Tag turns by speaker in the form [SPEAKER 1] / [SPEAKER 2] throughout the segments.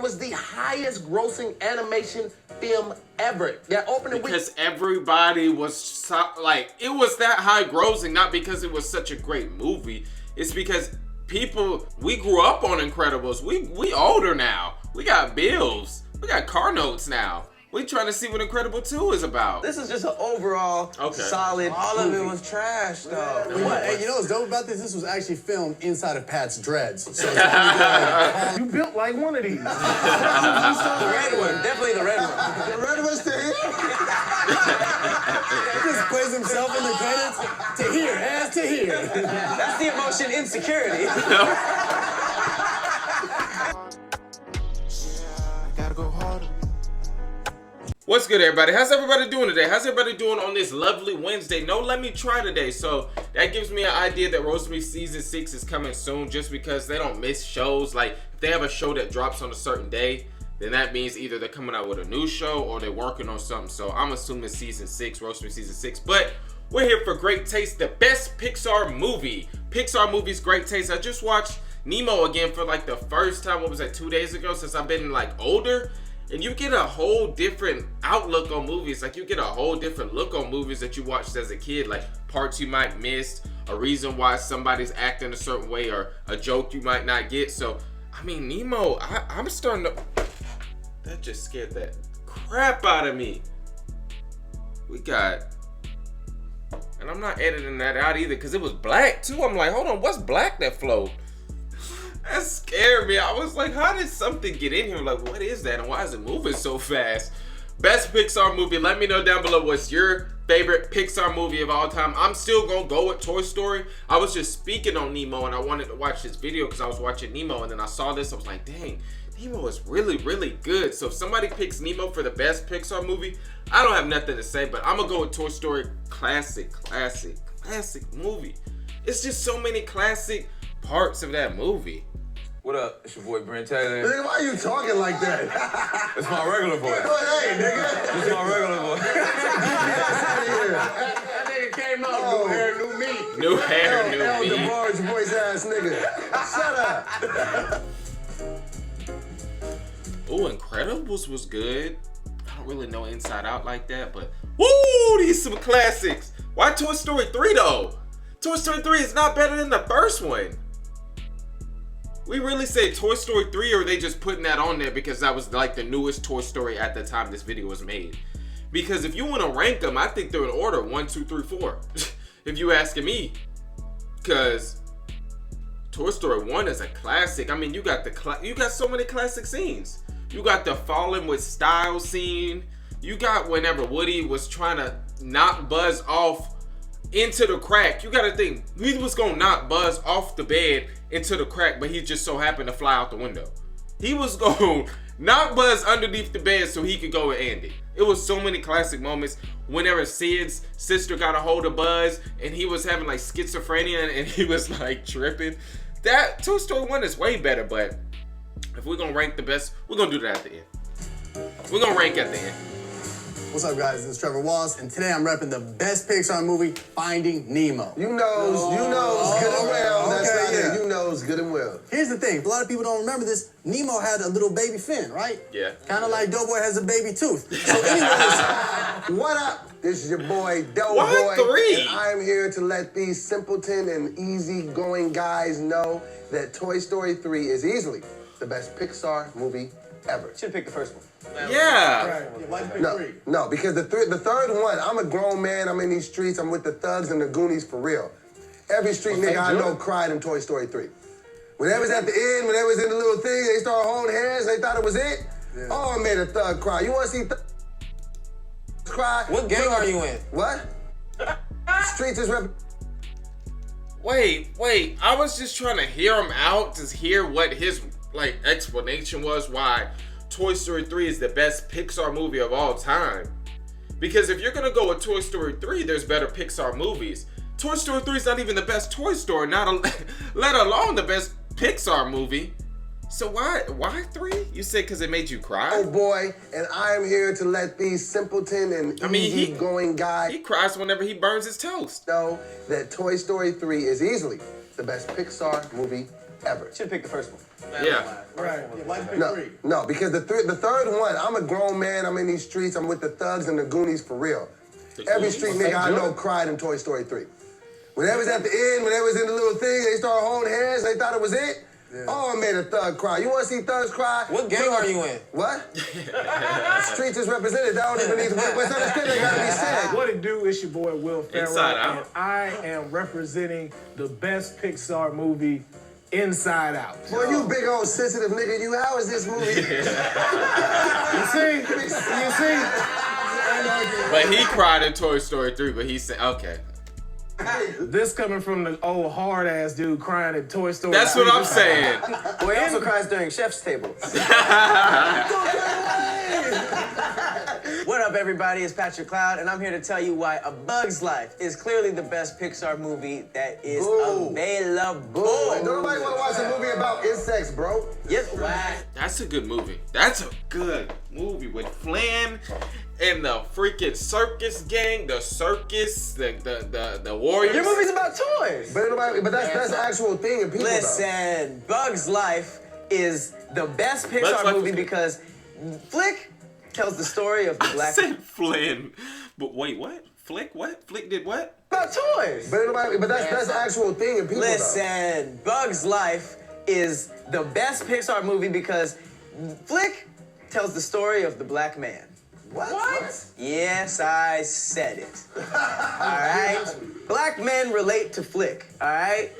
[SPEAKER 1] was the highest grossing animation film ever. That opening week.
[SPEAKER 2] Because everybody was like, it was that high grossing, not because it was such a great movie. It's because we grew up on Incredibles. We older now. We got bills. We got car notes now. We trying to see what Incredible 2 is about.
[SPEAKER 1] This is just an overall solid
[SPEAKER 3] All of
[SPEAKER 1] movie.
[SPEAKER 3] it was trash, though.
[SPEAKER 4] Hey, you know what's dope about this? This was actually filmed inside of Pat's dreads. So it's probably
[SPEAKER 1] You built like one of these.
[SPEAKER 3] The red one, definitely the red one.
[SPEAKER 4] the red was to here. He just plays himself in the credits to here, as to here.
[SPEAKER 3] That's the emotion insecurity.
[SPEAKER 4] Gotta go harder.
[SPEAKER 2] What's good, everybody? How's everybody doing today? How's everybody doing on this lovely Wednesday? No, let me try today. So that gives me an idea that Rosemary Season 6 is coming soon, just because they don't miss shows. Like, if they have a show that drops on a certain day, then that means either they're coming out with a new show or they're working on something. So I'm assuming Season 6, Rosemary Season 6. But we're here for Great Taste, the best Pixar movie. Pixar movies, Great Taste. I just watched Nemo again for like the first time, what was that, 2 days ago, since I've been like older. And you get a whole different outlook on movies. Like, you get a whole different look on movies that you watched as a kid. Like, parts you might miss, a reason why somebody's acting a certain way, or a joke you might not get. So, I mean, Nemo, I'm starting to... That just scared that crap out of me. We got... And I'm not editing that out either, because it was black, too. I'm like, hold on, what's black that flowed? That scared me. I was like, how did something get in here? Like, what is that? And why is it moving so fast? Best Pixar movie. Let me know down below what's your favorite Pixar movie of all time. I'm still going to go with Toy Story. I was just speaking on Nemo, and I wanted to watch this video because I was watching Nemo, and then I saw this. I was like, dang, Nemo is really, really good. So if somebody picks Nemo for the best Pixar movie, I don't have nothing to say, but I'm going to go with Toy Story. Classic movie. It's just so many classic parts of that movie.
[SPEAKER 3] What up? It's your boy Brent Taylor.
[SPEAKER 4] Nigga, why are you talking like that?
[SPEAKER 3] It's my regular voice.
[SPEAKER 4] Hey, nigga.
[SPEAKER 3] It's my regular voice.
[SPEAKER 1] That nigga came out, new hair, new me.
[SPEAKER 2] New hair, new
[SPEAKER 4] El
[SPEAKER 2] me.
[SPEAKER 4] DeBarge voice ass nigga. Shut up.
[SPEAKER 2] Oh, Incredibles was good. I don't really know Inside Out like that, but woo, these some classics. Why Toy Story 3 though? Toy Story 3 is not better than the first one. We really say Toy Story 3, or are they just putting that on there because that was like the newest Toy Story at the time this video was made? Because if you want to rank them, I think they're in order 1, 2, 3, 4. If you asking me, because Toy Story 1 is a classic. I mean, you got so many classic scenes. You got the falling with style scene. You got whenever Woody was trying to knock Buzz off into the crack. You gotta think, he was gonna knock Buzz off the bed into the crack, but he just so happened to fly out the window. He was gonna knock Buzz underneath the bed so he could go with Andy. It was so many classic moments. Whenever Sid's sister got a hold of Buzz and he was having like schizophrenia and he was like tripping. That Toy Story 1 is way better, but if we're gonna rank the best, we're gonna do that at the end. We're gonna rank at the end.
[SPEAKER 4] What's up, guys? This is Trevor Wallace, and today I'm repping the best Pixar movie, Finding Nemo.
[SPEAKER 5] You knows good and well. That's not it. You knows good and well.
[SPEAKER 4] Here's the thing. A lot of people don't remember this. Nemo had a little baby fin, right?
[SPEAKER 2] Yeah.
[SPEAKER 4] Kind of like Doughboy has a baby tooth. So anyways,
[SPEAKER 5] What up? This is your boy, Doughboy.
[SPEAKER 2] Why 3?
[SPEAKER 5] And I'm here to let these simpleton and easygoing guys know that Toy Story 3 is easily the best Pixar movie ever.
[SPEAKER 3] Should have picked the first one.
[SPEAKER 2] Yeah.
[SPEAKER 4] why'd you pick
[SPEAKER 5] No,
[SPEAKER 4] 3?
[SPEAKER 5] no, because the third one, I'm a grown man, I'm in these streets, I'm with the thugs and the Goonies for real. Every street nigga I know cried in Toy Story 3. When they was at the end, when they was in the little thing, they started holding hands, they thought it was it.
[SPEAKER 4] Yeah.
[SPEAKER 5] Oh, it made a thug cry. You wanna see cry?
[SPEAKER 3] What gang are you in?
[SPEAKER 5] What? Streets is rep.
[SPEAKER 2] Wait. I was just trying to hear him out, to hear what his like explanation was why Toy Story 3 is the best Pixar movie of all time. Because if you're gonna go with Toy Story 3, there's better Pixar movies. Toy Story 3 is not even the best Toy Story, let alone the best Pixar movie. So why 3? You said because it made you cry?
[SPEAKER 5] Oh boy, and I am here to let these simpleton and easygoing guys
[SPEAKER 2] He cries whenever he burns his toast.
[SPEAKER 5] know that Toy Story 3 is easily the best Pixar movie ever.
[SPEAKER 3] Should pick the first one.
[SPEAKER 2] Yeah.
[SPEAKER 4] Right. Yeah, why'd you pick
[SPEAKER 5] No,
[SPEAKER 4] three?
[SPEAKER 5] no, because the third one, I'm a grown man. I'm in these streets. I'm with the thugs and the Goonies for real. Every street nigga I know cried in Toy Story 3. When they was at the end, when they was in the little thing, they started holding hands. They thought it was it. Yeah. Oh, it made a thug cry. You want to see thugs cry?
[SPEAKER 3] What gang are you in?
[SPEAKER 5] What? Streets is represented. That don't even need to. What's understood? They gotta be said.
[SPEAKER 6] What it do? It's your boy Will Ferrell,
[SPEAKER 2] Inside Out.
[SPEAKER 6] and I am representing the best Pixar movie, Inside Out.
[SPEAKER 5] Boy, you big old sensitive nigga. You. How is this movie?
[SPEAKER 6] You see?
[SPEAKER 2] But he cried in Toy Story 3, but he said, okay.
[SPEAKER 6] This coming from the old hard ass dude crying at Toy Story.
[SPEAKER 2] That's what I'm saying.
[SPEAKER 3] Boy, he also cries during Chef's Table. What up, everybody? It's Patrick Cloud, and I'm here to tell you why A Bug's Life is clearly the best Pixar movie that is available.
[SPEAKER 5] Don't nobody want to watch a movie about insects, bro.
[SPEAKER 3] Yes, why?
[SPEAKER 2] That's a good movie. That's a good movie with Flynn and the freaking circus gang, the circus, the warriors.
[SPEAKER 3] Your movie's about toys.
[SPEAKER 5] But that's the actual thing in people.
[SPEAKER 3] Listen, Bug's Life is the best
[SPEAKER 2] Bug's
[SPEAKER 3] Pixar
[SPEAKER 2] Life
[SPEAKER 3] movie
[SPEAKER 2] is good.
[SPEAKER 3] because Flick tells the story of the
[SPEAKER 2] I
[SPEAKER 3] black
[SPEAKER 2] said Flynn. But wait, what? Flick what? Flick did what?
[SPEAKER 3] about toys.
[SPEAKER 5] But that's the actual thing in people.
[SPEAKER 3] Listen, Bug's Life is the best Pixar movie because Flick tells the story of the black man.
[SPEAKER 5] What?
[SPEAKER 3] Yes, I said it. Alright? Black men relate to Flick, alright?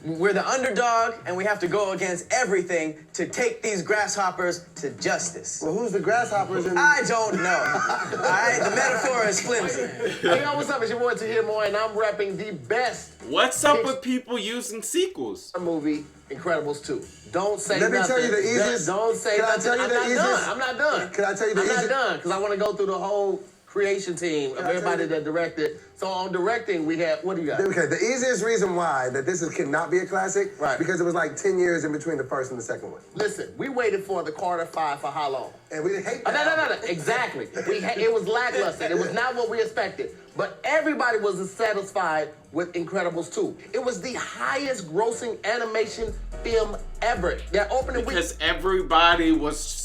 [SPEAKER 3] We're the underdog and we have to go against everything to take these grasshoppers to justice.
[SPEAKER 5] Well, who's the grasshoppers in
[SPEAKER 3] I don't know. Alright? The metaphor is flimsy.
[SPEAKER 1] Hey, yo, what's up? It's your boy Tahir, and I'm repping the best
[SPEAKER 2] What's up with people using sequels?
[SPEAKER 1] movie, Incredibles 2. Don't say
[SPEAKER 5] Let me
[SPEAKER 1] nothing.
[SPEAKER 5] tell you the easiest-
[SPEAKER 1] Don't say
[SPEAKER 5] Can I
[SPEAKER 1] nothing.
[SPEAKER 5] tell you
[SPEAKER 1] I'm
[SPEAKER 5] the
[SPEAKER 1] not
[SPEAKER 5] easiest-
[SPEAKER 1] done. I'm not done.
[SPEAKER 5] Can I tell you the
[SPEAKER 1] I'm not
[SPEAKER 5] easiest-
[SPEAKER 1] done because I want to go through the whole creation team of
[SPEAKER 5] I tell
[SPEAKER 1] everybody
[SPEAKER 5] you-
[SPEAKER 1] that directed. So on directing, we have, what do you got?
[SPEAKER 5] Okay, the easiest reason why that this cannot be a classic,
[SPEAKER 1] Right.
[SPEAKER 5] because it was like 10 years in between the first and the second one.
[SPEAKER 1] Listen, we waited for the Carter 5 for how long?
[SPEAKER 5] And we didn't hate
[SPEAKER 1] Oh,
[SPEAKER 5] that.
[SPEAKER 1] no. Exactly. It was lackluster. It was not what we expected. But everybody was satisfied with Incredibles 2. It was the highest grossing animation film ever. That opening week.
[SPEAKER 2] Because everybody was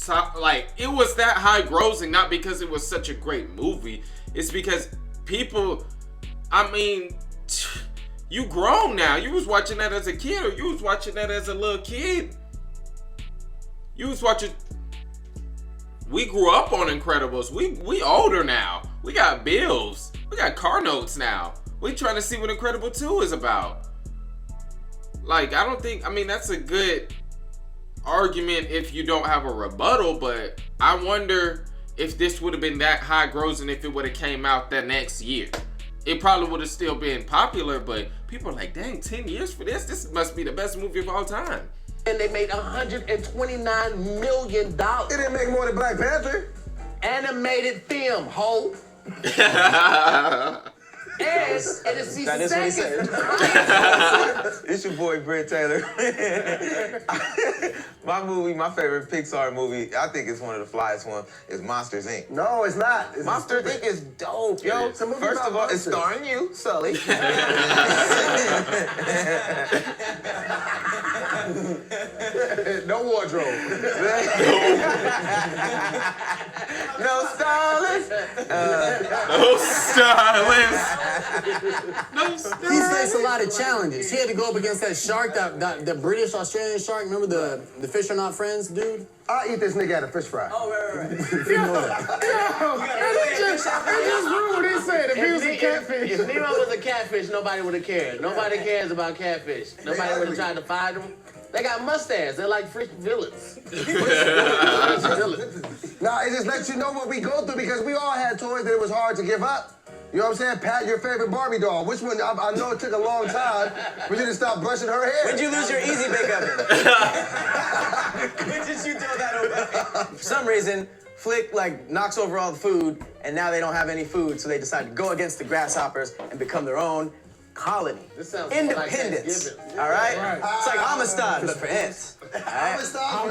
[SPEAKER 2] it was that high grossing, not because it was such a great movie. It's because people, I mean, you grown now. You was watching that as a kid, or you was watching that as a little kid. You was watching. We grew up on Incredibles. We older now. We got bills. We got car notes now. We trying to see what Incredible 2 is about. Like, I mean, that's a good argument if you don't have a rebuttal, but I wonder if this would have been that high grossing if it would have came out that next year. It probably would have still been popular, but people are like, dang, 10 years for this? This must be the best movie of all time.
[SPEAKER 1] And they made $129 million.
[SPEAKER 5] It didn't make more than Black Panther.
[SPEAKER 1] Animated film, ho. And it's the
[SPEAKER 3] That is what he
[SPEAKER 1] second.
[SPEAKER 3] It's your boy, Brent Taylor. My favorite Pixar movie, I think it's one of the flyest ones, is Monsters, Inc.
[SPEAKER 5] No, it's not. It's
[SPEAKER 3] Monsters, Inc. is dope, yo.
[SPEAKER 5] It's a movie
[SPEAKER 3] First
[SPEAKER 5] about
[SPEAKER 3] of all, it's
[SPEAKER 5] monsters.
[SPEAKER 3] starring you, Sully.
[SPEAKER 1] No wardrobe.
[SPEAKER 3] No stylist.
[SPEAKER 2] No stylist. No
[SPEAKER 4] He
[SPEAKER 2] stylist.
[SPEAKER 4] faced a lot of challenges. He had to go up against that shark, the British Australian shark. Remember the Fish Are Not Friends dude?
[SPEAKER 5] I'll eat this nigga at a fish fry.
[SPEAKER 3] Oh, right.
[SPEAKER 4] You know that.
[SPEAKER 6] I just heard what he said. If he was a catfish.
[SPEAKER 1] If Nemo was a catfish, nobody would have cared. Nobody cares about catfish. Nobody would have tried to find them. They got mustaches. They're like freaking villains.
[SPEAKER 5] Nah, it just lets you know what we go through because we all had toys that it was hard to give up. You know what I'm saying? Pat, your favorite Barbie doll. Which one? I know it took a long time, but you didn't stop brushing her hair.
[SPEAKER 3] When'd you lose your Easy Bake Oven? When did you throw that away? For some reason, Flick knocks over all the food, and now they don't have any food, so they decide to go against the grasshoppers and become their own colony.
[SPEAKER 1] This sounds more like
[SPEAKER 3] Independence.
[SPEAKER 1] Thanksgiving.
[SPEAKER 3] All right? It's like Amistad, but for ants. All right?
[SPEAKER 5] Stop.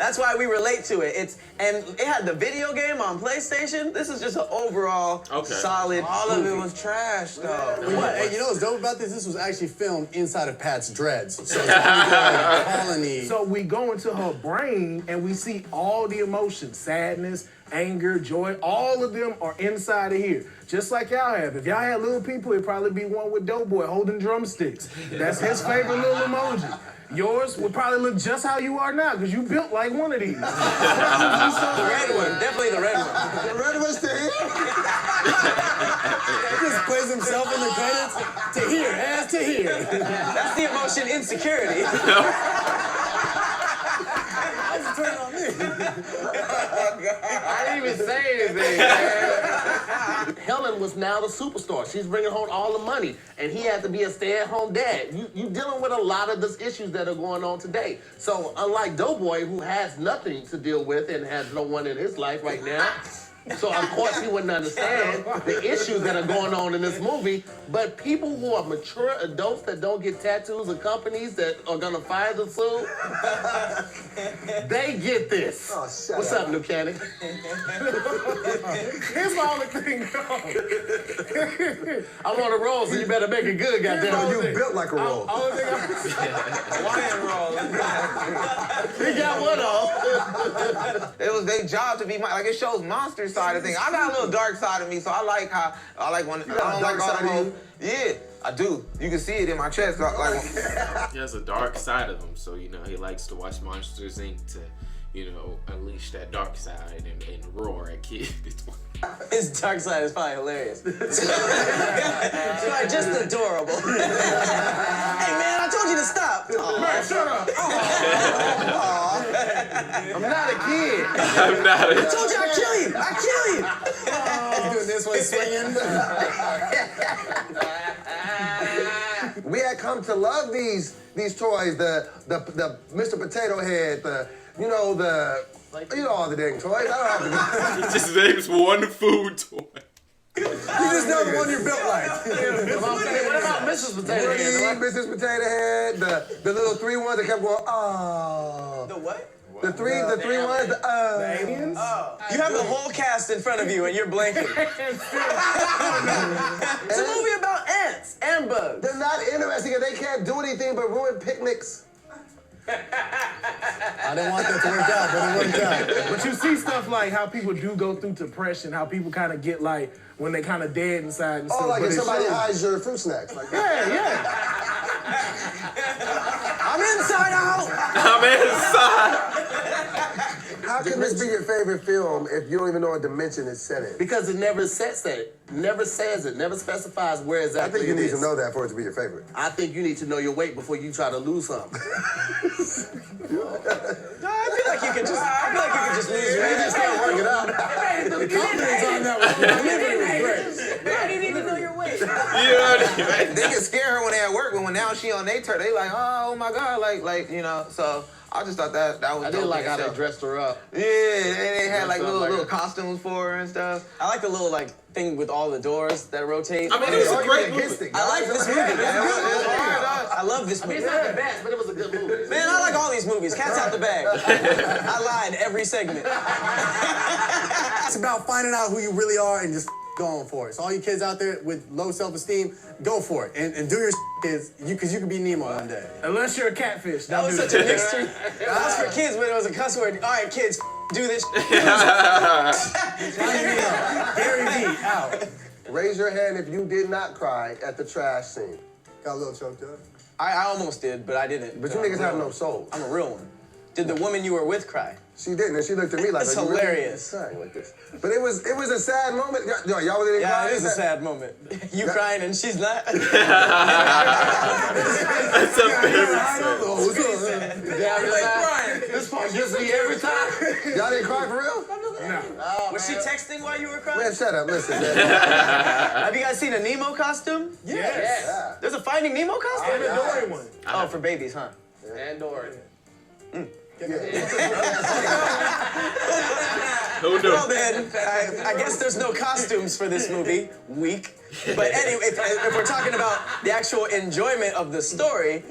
[SPEAKER 3] That's why we relate to it. And it had the video game on PlayStation. This is just an overall solid.
[SPEAKER 7] All of it was trash, though.
[SPEAKER 4] Hey, you know what's dope about this? This was actually filmed inside of Pat's dreads. So it's like colony.
[SPEAKER 6] So we go into her brain and we see all the emotions, sadness, anger, joy, all of them are inside of here. Just like y'all have. If y'all had little people, it'd probably be one with Doughboy holding drumsticks. That's his favorite little emoji. Yours would probably look just how you are now, because you built like one of these.
[SPEAKER 3] The red one, definitely the red one.
[SPEAKER 5] The red one's still here.
[SPEAKER 4] He just plays himself in the credits. To here, ass to here.
[SPEAKER 3] That's the emotion insecurity.
[SPEAKER 4] That's turn on me.
[SPEAKER 1] I didn't even say anything, man. Helen was now the superstar. She's bringing home all the money, and he had to be a stay-at-home dad. You dealing with a lot of the issues that are going on today. So unlike Doughboy, who has nothing to deal with and has no one in his life right now, so of course he wouldn't understand the issues that are going on in this movie. But people who are mature adults that don't get tattoos of companies that are gonna fire the suit, they get this.
[SPEAKER 5] Oh, shut
[SPEAKER 1] What's up, New Cannon?
[SPEAKER 6] Here's my only thing,
[SPEAKER 1] I'm on a roll, so you better make it good, goddamn.
[SPEAKER 5] You built like a roll.
[SPEAKER 6] only thing
[SPEAKER 1] He got one off.
[SPEAKER 7] It was their job to be like it shows monster side of things. I got a little dark side of me, so I like when I don't
[SPEAKER 5] got a dark
[SPEAKER 7] like all
[SPEAKER 5] side
[SPEAKER 7] the
[SPEAKER 5] of
[SPEAKER 7] whole.
[SPEAKER 5] you?
[SPEAKER 7] Yeah, I do. You can see it in my chest. Like,
[SPEAKER 2] He has a dark side of him, so he likes to watch Monsters Inc. to, unleash that dark side and roar at kids.
[SPEAKER 3] His dark side is probably hilarious. It's like just adorable. Hey man, I told you to stop.
[SPEAKER 6] Man, shut up.
[SPEAKER 1] I'm not a kid.
[SPEAKER 2] I'm not
[SPEAKER 3] I told you I'd kill you. I'd kill you.
[SPEAKER 4] He's doing this one swinging.
[SPEAKER 5] We had come to love these toys. The Mr. Potato Head. All the dang toys. I don't have to.
[SPEAKER 2] He just names one food toy.
[SPEAKER 4] You just know the one you built like.
[SPEAKER 1] What about Mrs. Potato
[SPEAKER 5] Woody,
[SPEAKER 1] Head?
[SPEAKER 5] Mrs. Potato Head. The little three ones that kept going. Oh.
[SPEAKER 3] The what?
[SPEAKER 5] The three ones.
[SPEAKER 6] The aliens?
[SPEAKER 3] You have the whole cast in front of you and you're blanking. It's a movie about ants and bugs.
[SPEAKER 5] They're not interesting and they can't do anything but ruin picnics.
[SPEAKER 4] I didn't want that to work out, but it worked out.
[SPEAKER 6] But you see stuff like how people do go through depression, how people kind of get like when they kind of dead inside and stuff.
[SPEAKER 5] Oh, like
[SPEAKER 6] but
[SPEAKER 5] if
[SPEAKER 6] it
[SPEAKER 5] somebody
[SPEAKER 6] shows-
[SPEAKER 5] hides your fruit snacks. Like that.
[SPEAKER 6] Yeah.
[SPEAKER 3] I'm inside out.
[SPEAKER 2] I'm inside.
[SPEAKER 5] How can this be your favorite film if you don't even know what dimension it's set in?
[SPEAKER 1] Because it never says that. Never says it. Never specifies where
[SPEAKER 5] I
[SPEAKER 1] exactly
[SPEAKER 5] think you
[SPEAKER 1] it
[SPEAKER 5] need
[SPEAKER 1] is.
[SPEAKER 5] to know that for it to be your favorite.
[SPEAKER 1] I think you need to know your weight before you try to lose something.
[SPEAKER 3] No, I feel like you could just lose your weight.
[SPEAKER 1] Just can't work it out.
[SPEAKER 4] The confidence on that one. I mean, it was great.
[SPEAKER 3] How do you need to know your weight?
[SPEAKER 2] You know what I mean?
[SPEAKER 7] they can scare her when they at work, but when now she on their turn, they like, oh my god, So I just thought that was.
[SPEAKER 1] I
[SPEAKER 7] dope
[SPEAKER 1] did like
[SPEAKER 7] in
[SPEAKER 1] how they
[SPEAKER 7] itself.
[SPEAKER 1] dressed her up.
[SPEAKER 7] Yeah, they had like
[SPEAKER 1] Dressed up
[SPEAKER 7] little
[SPEAKER 1] like
[SPEAKER 7] costumes for her and stuff.
[SPEAKER 3] I like the little thing with all the doors that rotate.
[SPEAKER 2] I mean, it was a great movie.
[SPEAKER 3] I like this movie. I love this
[SPEAKER 1] I mean,
[SPEAKER 3] movie.
[SPEAKER 1] it's not the best, but it was a good movie.
[SPEAKER 3] Man, I like all these movies. Cat's out the bag. I lied every segment.
[SPEAKER 4] It's about finding out who you really are and just going for it. So all you kids out there with low self-esteem, go for it. And do your kids, because you could be Nemo one day.
[SPEAKER 6] Unless you're a catfish.
[SPEAKER 3] That was such a mystery. That was for kids, but it was a cuss word. All right, kids, do this.
[SPEAKER 4] Gary V, out.
[SPEAKER 5] Raise your hand if you did not cry at the trash scene.
[SPEAKER 4] Got a little choked up.
[SPEAKER 3] I almost did, but I didn't.
[SPEAKER 5] But you niggas have no soul.
[SPEAKER 3] I'm a real one. Did the woman you were with cry?
[SPEAKER 5] She didn't, and she looked at me like,
[SPEAKER 3] That's
[SPEAKER 5] "Are you really
[SPEAKER 3] hilarious."
[SPEAKER 5] crying like this?" But it was a sad moment. Y'all didn't
[SPEAKER 3] Yeah,
[SPEAKER 5] cry.
[SPEAKER 3] it is a sad moment. You crying and she's not.
[SPEAKER 2] That's a favorite scene.
[SPEAKER 1] This part gets me every time.
[SPEAKER 5] Y'all didn't cry for real?
[SPEAKER 3] Was she texting while you were crying?
[SPEAKER 5] Man, shut up. Listen, man.
[SPEAKER 3] Have you guys seen a Nemo costume?
[SPEAKER 6] Yes.
[SPEAKER 3] There's a Finding Nemo costume?
[SPEAKER 6] And a Dory one.
[SPEAKER 3] Oh, for babies, huh?
[SPEAKER 1] And Dory.
[SPEAKER 2] Who knew?
[SPEAKER 3] Well then, I guess there's no costumes for this movie. Weak. But anyway, if we're talking about the actual enjoyment of the story,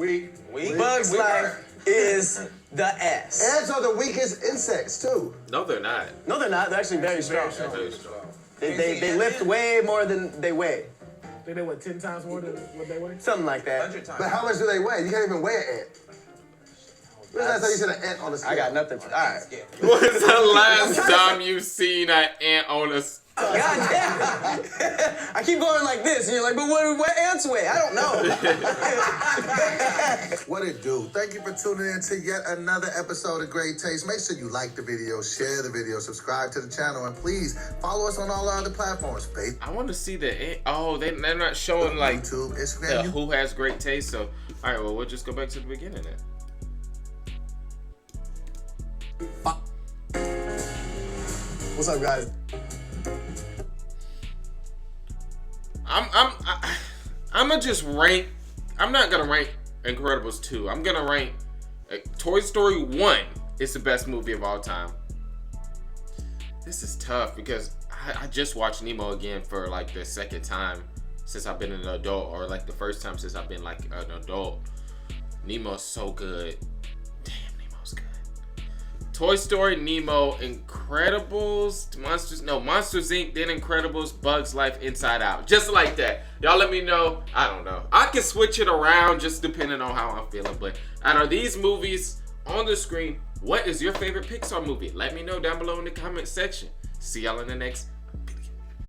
[SPEAKER 3] Bugs Life is the S.
[SPEAKER 5] Ants are the weakest insects too.
[SPEAKER 2] No, they're not.
[SPEAKER 3] No, they're not. They're actually very strong.
[SPEAKER 2] They're very strong.
[SPEAKER 3] They lift way more than they weigh.
[SPEAKER 6] They know what, 10 times more than what they weigh?
[SPEAKER 3] Something like that.
[SPEAKER 7] 100 times.
[SPEAKER 5] But how much do they weigh? You can't even weigh an ant. When's the last time you seen an ant on the scale?
[SPEAKER 3] I got nothing. All right.
[SPEAKER 2] When's the last time you seen an ant on a...
[SPEAKER 3] God damn. I keep going like this, and you're like, but what ants weigh? I don't know.
[SPEAKER 8] What it do? Thank you for tuning in to yet another episode of Great Taste. Make sure you like the video, share the video, subscribe to the channel, and please follow us on all our other platforms. Facebook,
[SPEAKER 2] I want to see the ant. Oh, they're not showing like
[SPEAKER 8] YouTube,
[SPEAKER 2] the
[SPEAKER 8] Instagram.
[SPEAKER 2] who has great taste. So, all right, well, we'll just go back to the beginning then.
[SPEAKER 4] What's up, guys?
[SPEAKER 2] I'm gonna just rank. I'm not gonna rank Incredibles 2. I'm gonna rank Toy Story 1. It's the best movie of all time. This is tough because I just watched Nemo again for like the second time since I've been an adult, or like the first time since I've been like an adult. Nemo's so good. Damn, Nemo's good. Toy Story, Nemo, Incredibles, Monsters Inc., then Incredibles, Bugs Life, Inside Out. Just like that. Y'all let me know. I don't know. I can switch it around just depending on how I'm feeling. But out of these movies on the screen, what is your favorite Pixar movie? Let me know down below in the comment section. See y'all in the next